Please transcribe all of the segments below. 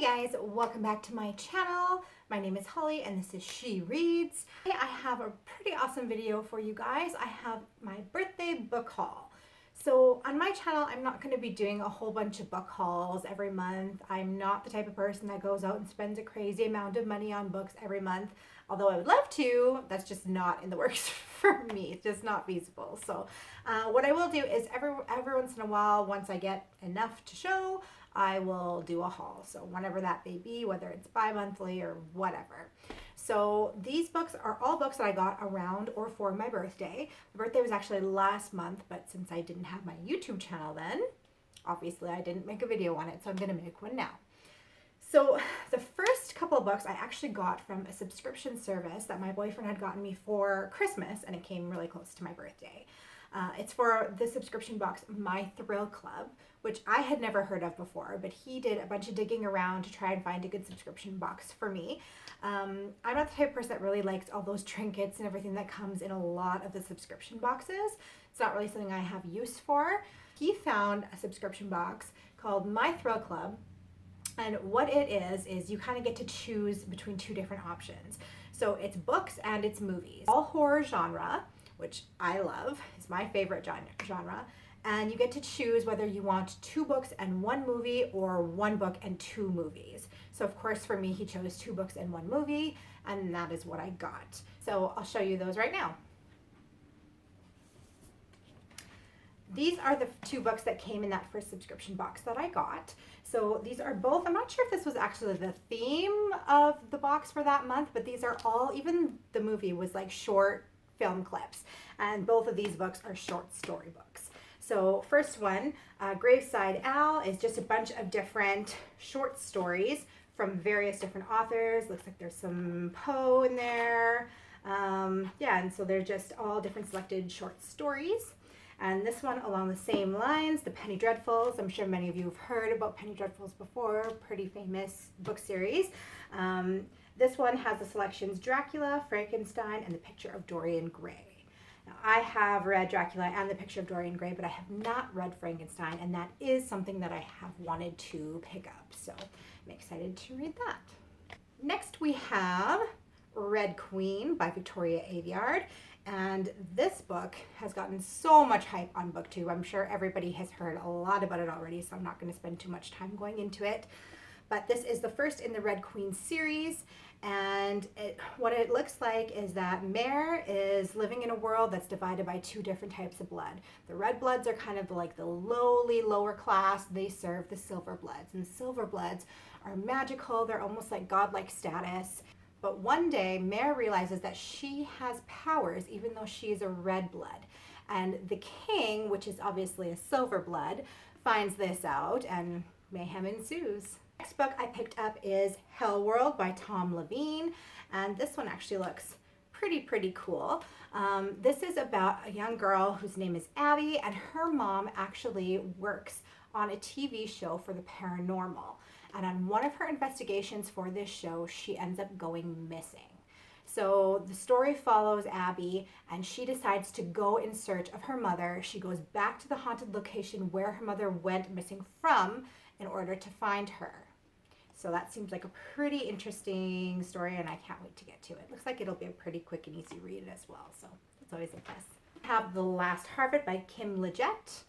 Hey guys, welcome back to my channel. My name is Holly and this is She Reads. Today I have a pretty awesome video for you guys. I have my birthday book haul. So on my channel, I'm not going to be doing a whole bunch of book hauls every month. I'm not the type of person that goes out and spends a crazy amount of money on books every month. Although I would love to, that's just not in the works for me. It's just not feasible. So what I will do is every once in a while, once I get enough to show, I will do a haul. So whenever that may be, whether it's bi-monthly or whatever. So these books are all books that I got around or for my birthday. My birthday was actually last month, but since I didn't have my YouTube channel then, obviously I didn't make a video on it, so I'm gonna make one now. So the first couple of books I actually got from a subscription service that my boyfriend had gotten me for Christmas, and it came really close to my birthday. It's for the subscription box My Thrill Club, which I had never heard of before, but he did a bunch of digging around to try and find a good subscription box for me. I'm not the type of person that really likes all those trinkets and everything that comes in a lot of the subscription boxes. It's not really something I have use for. He found a subscription box called My Thrill Club, and what it is you kind of get to choose between two different options. So it's books and it's movies. All horror genre, which I love, is my favorite genre. And you get to choose whether you want 2 books and 1 movie or 1 book and 2 movies. So of course for me, he chose 2 books and 1 movie, and that is what I got. So I'll show you those right now. These are the 2 books that came in that first subscription box that I got. So these are both, I'm not sure if this was actually the theme of the box for that month, but these are all, even the movie was like short film clips. And both of these books are short story books. So first one, Graveside is just a bunch of different short stories from various different authors. Looks like there's some Poe in there. Yeah, and so they're just all different selected short stories. And this one along the same lines, The Penny Dreadfuls. I'm sure many of you have heard about Penny Dreadfuls before, pretty famous book series. This one has the selections Dracula, Frankenstein, and The Picture of Dorian Gray. Now, I have read Dracula and The Picture of Dorian Gray, but I have not read Frankenstein, and that is something that I have wanted to pick up. So I'm excited to read that. Next we have Red Queen by Victoria Aveyard. And this book has gotten so much hype on BookTube. I'm sure everybody has heard a lot about it already, so I'm not going to spend too much time going into it. But this is the first in the Red Queen series, and what it looks like is that Mare is living in a world that's divided by 2 different types of blood. The red bloods are kind of like the lowly, lower class. They serve the silver bloods, and silver bloods are magical. They're almost like godlike status. But one day, Mare realizes that she has powers even though she is a red blood. And the king, which is obviously a silver blood, finds this out and mayhem ensues. Next book I picked up is Hell World by Tom Leveen. And this one actually looks pretty cool. This is about a young girl whose name is Abby, and her mom actually works on a TV show for the paranormal. And on one of her investigations for this show, she ends up going missing. So the story follows Abby, and she decides to go in search of her mother. She goes back to the haunted location where her mother went missing from in order to find her. So that seems like a pretty interesting story, and I can't wait to get to it. Looks like it'll be a pretty quick and easy read as well, so that's always a plus. I have The Last Harvest by Kim Liggett.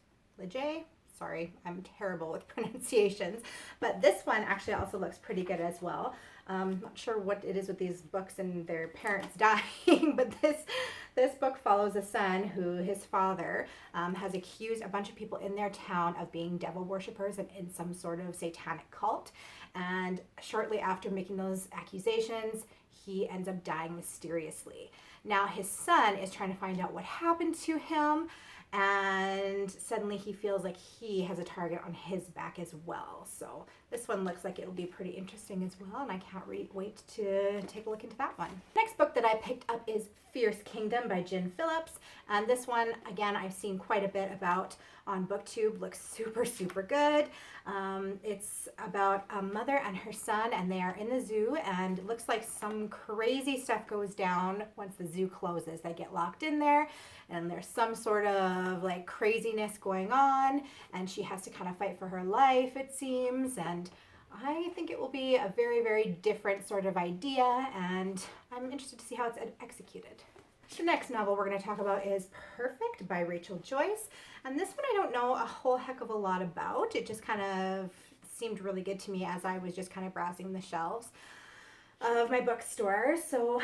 Sorry, I'm terrible with pronunciations, but this one actually also looks pretty good as well. Not sure what it is with these books and their parents dying, but this book follows a son who his father has accused a bunch of people in their town of being devil worshippers and in some sort of satanic cult. And shortly after making those accusations, he ends up dying mysteriously. Now his son is trying to find out what happened to him, and suddenly he feels like he has a target on his back as well. So this one looks like it'll be pretty interesting as well, and I can't wait to take a look into that one. Next book that I picked up is Fierce Kingdom by Phillips, and this one, again, I've seen quite a bit about on BookTube. Looks super good. It's about a mother and her son, and they are in the zoo, and it looks like some crazy stuff goes down once the zoo closes. They get locked in there, and there's some sort of like craziness going on, and she has to kind of fight for her life, it seems. And I think it will be a very, very different sort of idea, and I'm interested to see how it's executed. The next novel we're going to talk about is Perfect by Rachel Joyce, and this one I don't know a whole heck of a lot about. It just kind of seemed really good to me as I was just kind of browsing the shelves of my bookstore. So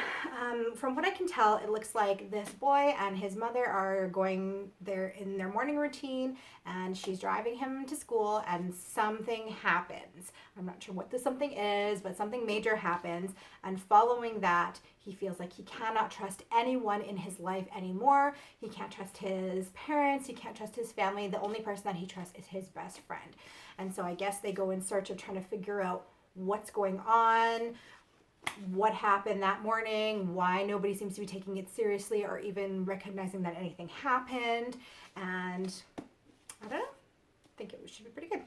from what I can tell, it looks like this boy and his mother are going there in their morning routine, and she's driving him to school, and something happens. I'm not sure what the something is, but something major happens, and following that, he feels like he cannot trust anyone in his life anymore. He can't trust his parents, he can't trust his family. The only person that he trusts is his best friend. And so I guess they go in search of trying to figure out what's going on, what happened that morning, why nobody seems to be taking it seriously or even recognizing that anything happened. And I don't know, I think it should be pretty good.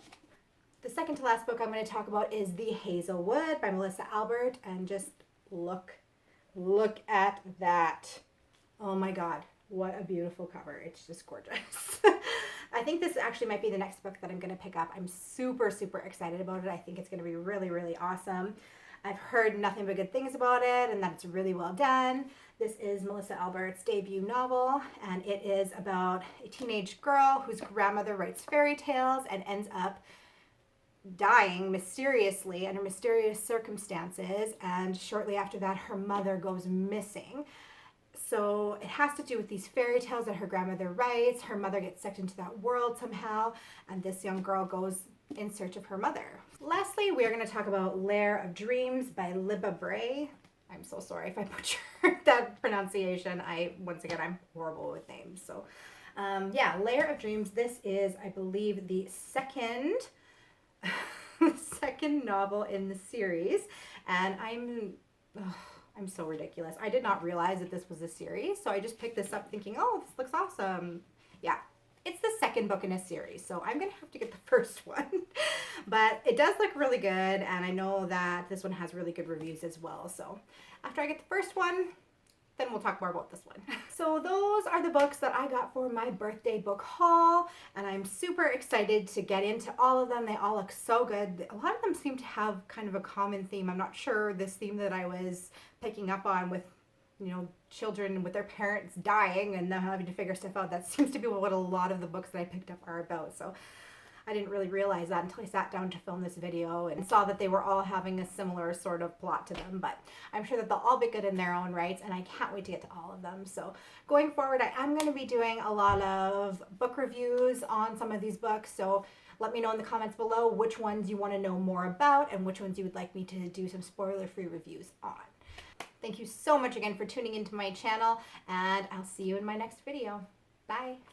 The second to last book I'm going to talk about is The Hazelwood by Melissa Albert, and just look at that. Oh my god, what a beautiful cover. It's just gorgeous. I think this actually might be the next book that I'm going to pick up. I'm super excited about it. I think it's going to be really awesome. I've heard nothing but good things about it, and that it's really well done. This is Melissa Albert's debut novel, and it is about a teenage girl whose grandmother writes fairy tales and ends up dying mysteriously under mysterious circumstances, and shortly after that her mother goes missing. So it has to do with these fairy tales that her grandmother writes. Her mother gets sucked into that world somehow, and this young girl goes in search of her mother. Lastly, we are going to talk about Lair of Dreams by Libba Bray. I'm so sorry if I butchered that pronunciation. Once again, I'm horrible with names. So yeah, Lair of Dreams. This is, I believe, the second novel in the series, and I'm so ridiculous. I did not realize that this was a series, so I just picked this up thinking, oh, this looks awesome. Yeah, it's the second book in a series, so I'm gonna have to get the first one. But it does look really good, and I know that this one has really good reviews as well. So after I get the first one, then we'll talk more about this one. So those are the books that I got for my birthday book haul, and I'm super excited to get into all of them. They all look so good. A lot of them seem to have kind of a common theme. I'm not sure this theme that I was picking up on with, you know, children with their parents dying and them having to figure stuff out. That seems to be what a lot of the books that I picked up are about. So I didn't really realize that until I sat down to film this video and saw that they were all having a similar sort of plot to them. But I'm sure that they'll all be good in their own rights, and I can't wait to get to all of them. So going forward, I am going to be doing a lot of book reviews on some of these books. So let me know in the comments below which ones you want to know more about and which ones you would like me to do some spoiler-free reviews on. Thank you so much again for tuning into my channel, and I'll see you in my next video. Bye!